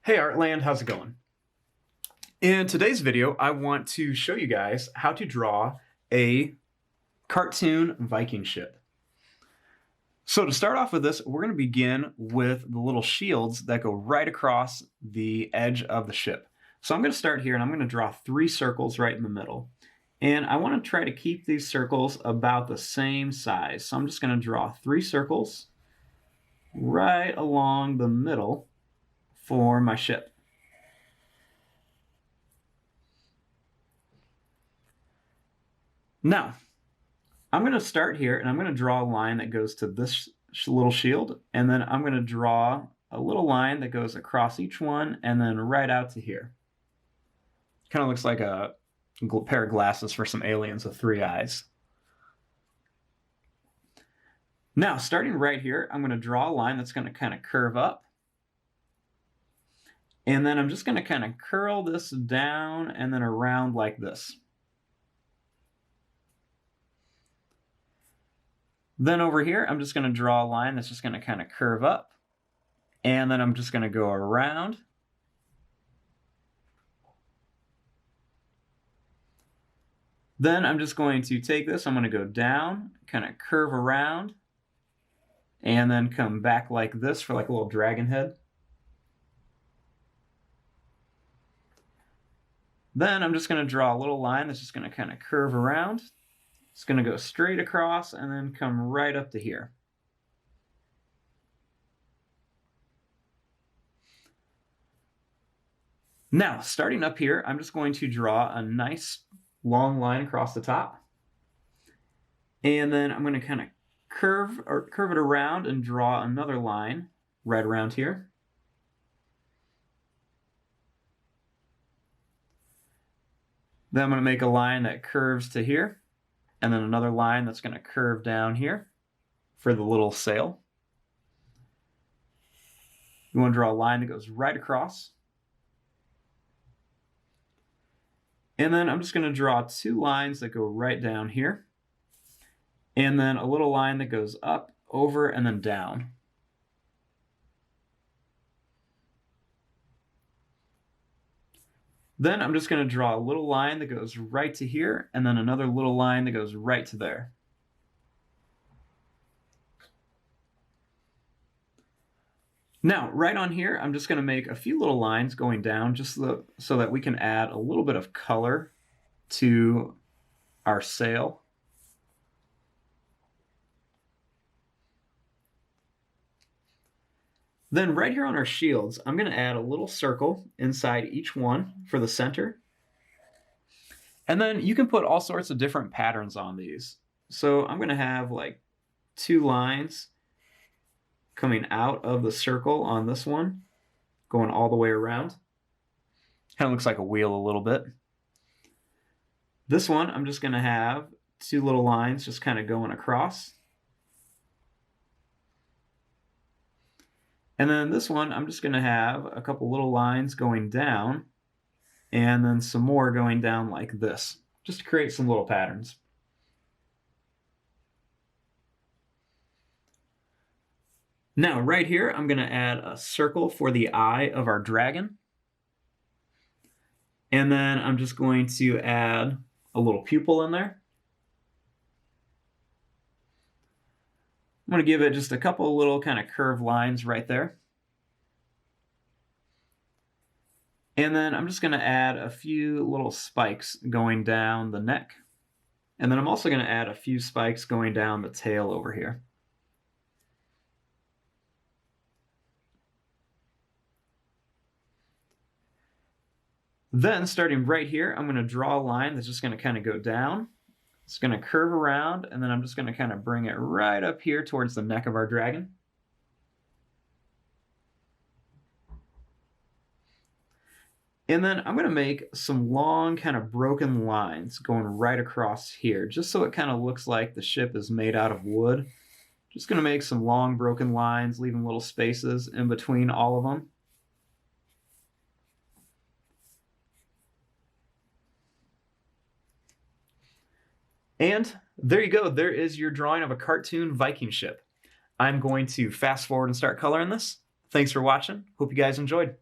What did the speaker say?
Hey Artland, how's it going? In today's video, I want to show you guys how to draw a cartoon Viking ship. So to start off with this, we're going to begin with the little shields that go right across the edge of the ship. So I'm going to start here and I'm going to draw 3 circles right in the middle. And I want to try to keep these circles about the same size. So I'm just going to draw 3 circles right along the middle for my ship. Now, I'm going to start here and I'm going to draw a line that goes to this little shield, and then I'm going to draw a little line that goes across each one and then right out to here. Kind of looks like a pair of glasses for some aliens with 3 eyes. Now, starting right here, I'm going to draw a line that's going to kind of curve up. And then I'm just going to kind of curl this down and then around like this. Then over here, I'm just going to draw a line that's just going to kind of curve up. And then I'm just going to go around. Then I'm just going to take this, I'm going to go down, kind of curve around, and then come back like this for like a little dragon head. Then I'm just going to draw a little line that's just going to kind of curve around. It's going to go straight across and then come right up to here. Now, starting up here, I'm just going to draw a nice long line across the top. And then I'm going to kind of curve it around and draw another line right around here. Then I'm going to make a line that curves to here. And then another line that's going to curve down here for the little sail. You want to draw a line that goes right across. And then I'm just going to draw 2 lines that go right down here. And then a little line that goes up, over, and then down. Then I'm just going to draw a little line that goes right to here, and then another little line that goes right to there. Now, right on here, I'm just going to make a few little lines going down just so that we can add a little bit of color to our sail. Then right here on our shields, I'm going to add a little circle inside each one for the center. And then you can put all sorts of different patterns on these. So I'm going to have like 2 lines coming out of the circle on this one, going all the way around. Kind of looks like a wheel a little bit. This one, I'm just going to have 2 little lines just kind of going across. And then this one, I'm just going to have a couple little lines going down and then some more going down like this, just to create some little patterns. Now, right here, I'm going to add a circle for the eye of our dragon. And then I'm just going to add a little pupil in there. I'm going to give it just a couple little kind of curved lines right there. And then I'm just going to add a few little spikes going down the neck. And then I'm also going to add a few spikes going down the tail over here. Then starting right here, I'm going to draw a line that's just going to kind of go down. It's going to curve around, and then I'm just going to kind of bring it right up here towards the neck of our dragon. And then I'm going to make some long kind of broken lines going right across here, just so it kind of looks like the ship is made out of wood. Just going to make some long broken lines, leaving little spaces in between all of them. And there you go. There is your drawing of a cartoon Viking ship. I'm going to fast forward and start coloring this. Thanks for watching. Hope you guys enjoyed.